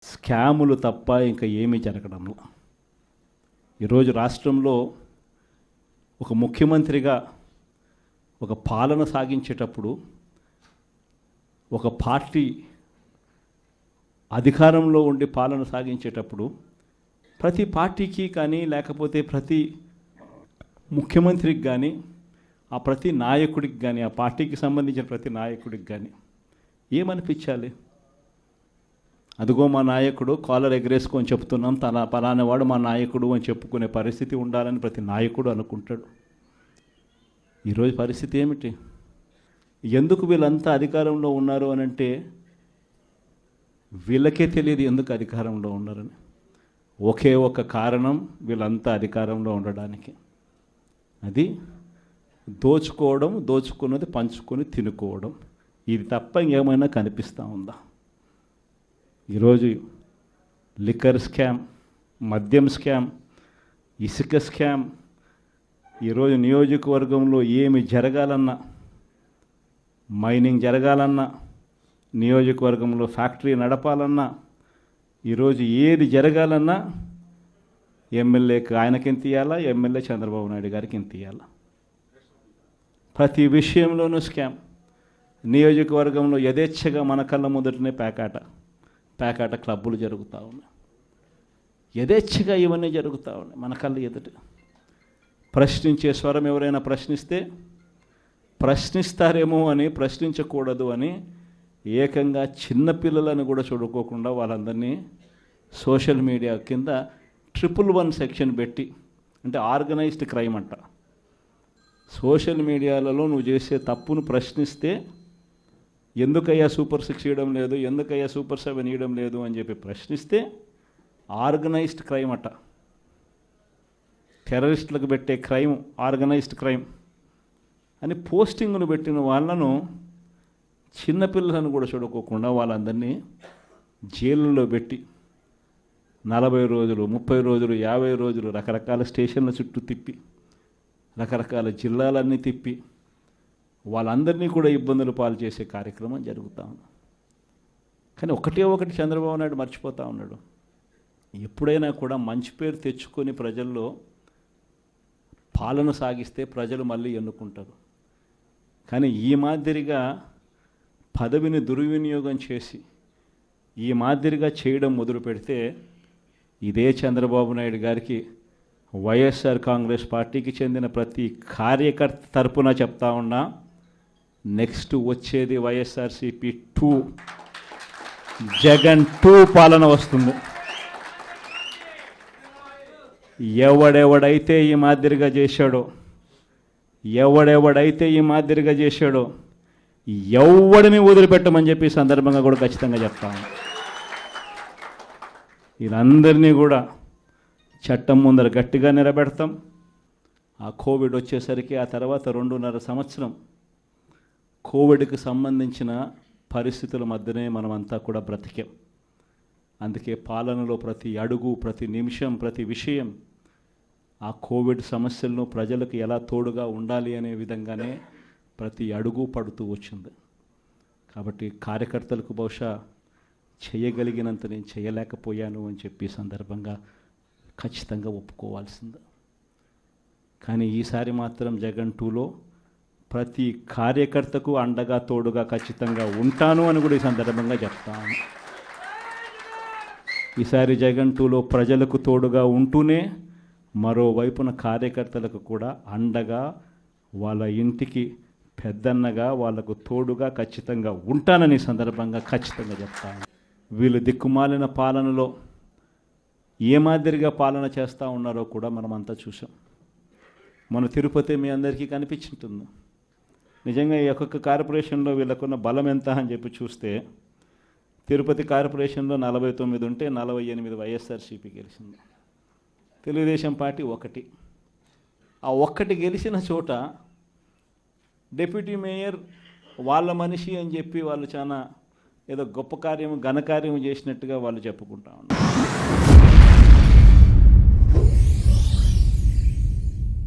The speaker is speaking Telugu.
స్కాములు తప్ప ఇంకా ఏమీ జరగడంలో. ఈరోజు రాష్ట్రంలో ఒక ముఖ్యమంత్రిగా ఒక పాలన సాగించేటప్పుడు ఒక పార్టీ అధికారంలో ఉండి పాలన సాగించేటప్పుడు ప్రతి పార్టీకి కానీ లేకపోతే ప్రతి ముఖ్యమంత్రికి కానీ ఆ ప్రతి నాయకుడికి కానీ ఆ పార్టీకి సంబంధించిన ప్రతి నాయకుడికి కానీ ఏమనిపించాలి? అదిగో మా నాయకుడు కాలర్ ఎగరేసుకొని చెప్తున్నాం, తన పలానావాడు మా నాయకుడు అని చెప్పుకునే పరిస్థితి ఉండాలని ప్రతి నాయకుడు అనుకుంటాడు. ఈరోజు పరిస్థితి ఏమిటి? ఎందుకు వీళ్ళంతా అధికారంలో ఉన్నారు అని అంటే వీళ్ళకే తెలియదు ఎందుకు అధికారంలో ఉన్నారని. ఒకే ఒక కారణం వీళ్ళంతా అధికారంలో ఉండడానికి, అది దోచుకోవడం, దోచుకున్నది పంచుకొని తినుకోవడం. ఇది తప్ప ఇంకేమైనా కనిపిస్తూ ఉందా? ఈరోజు లిక్కర్ స్కామ్, మద్యం స్కామ్, ఇసుక స్కామ్, ఈరోజు నియోజకవర్గంలో ఏమి జరగాలన్నా, మైనింగ్ జరగాలన్నా, నియోజకవర్గంలో ఫ్యాక్టరీ నడపాలన్నా, ఈరోజు ఏది జరగాలన్నా ఎమ్మెల్యేకి ఆయనకి ఎంత ఇవ్వాలా, ఎమ్మెల్యే చంద్రబాబు నాయుడు గారికి ఎంత ఇవ్వాలా. ప్రతి విషయంలోనూ స్కామ్. నియోజకవర్గంలో యథేచ్ఛగా మన కళ్ళ మొదటనే పేకాట క్లబ్బులు జరుగుతూ ఉన్నాయి. యథేచ్ఛగా ఇవన్నీ జరుగుతూ ఉన్నాయి మన కళ్ళ ఎదుట. ప్రశ్నించే స్వరం ఎవరైనా ప్రశ్నిస్తే ప్రశ్నిస్తారేమో అని, ప్రశ్నించకూడదు అని ఏకంగా చిన్నపిల్లలను కూడా చూడుకోకుండా వాళ్ళందరినీ సోషల్ మీడియా కింద 111 సెక్షన్ పెట్టి, అంటే ఆర్గనైజ్డ్ క్రైమ్ అంట. సోషల్ మీడియాలలో నువ్వు చేసే తప్పును ప్రశ్నిస్తే ఎందుకయ్యా సూపర్ 6 ఇవ్వడం లేదు, ఎందుకయ్యా సూపర్ 7 ఇవ్వడం లేదు అని చెప్పి ప్రశ్నిస్తే ఆర్గనైజ్డ్ క్రైమ్ అట. టెర్రరిస్టులకు పెట్టే క్రైమ్ ఆర్గనైజ్డ్ క్రైమ్ అని పోస్టింగ్ను పెట్టిన వాళ్ళను, చిన్నపిల్లలను కూడా చూడుకోకుండా వాళ్ళందరినీ జైళ్ళలో పెట్టి 40 రోజులు, 30 రోజులు, 50 రోజులు రకరకాల స్టేషన్ల చుట్టూ తిప్పి, రకరకాల జిల్లాలన్నీ తిప్పి వాళ్ళందరినీ కూడా ఇబ్బందులు పాలు చేసే కార్యక్రమం జరుగుతూ ఉంది. కానీ ఒకటి చంద్రబాబు నాయుడు మర్చిపోతూ ఉన్నాడు. ఎప్పుడైనా కూడా మంచి పేరు తెచ్చుకొని ప్రజల్లో పాలన సాగిస్తే ప్రజలు మళ్ళీ ఎన్నుకుంటారు. కానీ ఈ మాదిరిగా పదవిని దుర్వినియోగం చేసి ఈ మాదిరిగా చేయడం మొదలు పెడితే ఇదే చంద్రబాబు నాయుడు గారికి వైఎస్ఆర్ కాంగ్రెస్ పార్టీకి చెందిన ప్రతి కార్యకర్త తరపున చెప్తా ఉన్నా, నెక్స్ట్ వచ్చేది వైఎస్ఆర్సీపీ 2, జగన్ 2 పాలన వస్తుంది. ఎవడెవడైతే ఈ మాదిరిగా చేశాడో ఎవడిని వదిలిపెట్టమని చెప్పి సందర్భంగా కూడా ఖచ్చితంగా చెప్తాను. వీళ్ళందరినీ కూడా చట్టం ముందర గట్టిగా నిలబెడతాం. ఆ కోవిడ్ వచ్చేసరికి ఆ తర్వాత 2.5 సంవత్సరం కోవిడ్కి సంబంధించిన పరిస్థితుల మధ్యనే మనమంతా కూడా బ్రతికాం. అందుకే పాలనలో ప్రతి అడుగు, ప్రతి నిమిషం, ప్రతి విషయం ఆ కోవిడ్ సమస్యలను ప్రజలకు ఎలా తోడుగా ఉండాలి అనే విధంగానే ప్రతి అడుగు పడుతూ వచ్చింది. కాబట్టి కార్యకర్తలకు బహుశా చేయగలిగినంత నేను చేయలేకపోయాను అని చెప్పి సందర్భంగా ఖచ్చితంగా ఒప్పుకోవాల్సింది. కానీ ఈసారి మాత్రం జగన్ 2లో ప్రతి కార్యకర్తకు అండగా తోడుగా ఖచ్చితంగా ఉంటాను అని కూడా ఈ సందర్భంగా చెప్తాను. ఈసారి జగన్ 2లో ప్రజలకు తోడుగా ఉంటూనే మరోవైపున కార్యకర్తలకు కూడా అండగా, వాళ్ళ ఇంటికి పెద్దన్నగా, వాళ్లకు తోడుగా ఖచ్చితంగా ఉంటానని సందర్భంగా ఖచ్చితంగా చెప్తాను. వీళ్ళు దిక్కుమాలిన పాలనలో ఏ మాదిరిగా పాలన చేస్తూ ఉన్నారో కూడా మనమంతా చూసాం. మన తిరుపతి మీ అందరికీ కనిపించుంటుంది. నిజంగా ఈ ఒక్కొక్క కార్పొరేషన్లో వీళ్ళకున్న బలం ఎంత అని చెప్పి చూస్తే తిరుపతి కార్పొరేషన్లో 49 ఉంటే 48 వైఎస్ఆర్సీపీ గెలిచింది. తెలుగుదేశం పార్టీ 1. ఆ 1 గెలిచిన చోట డిప్యూటీ మేయర్ వాళ్ళ మనిషి అని చెప్పి వాళ్ళు చాలా ఏదో గొప్ప కార్యం, ఘనకార్యం చేసినట్టుగా వాళ్ళు చెప్పుకుంటా ఉన్నారు.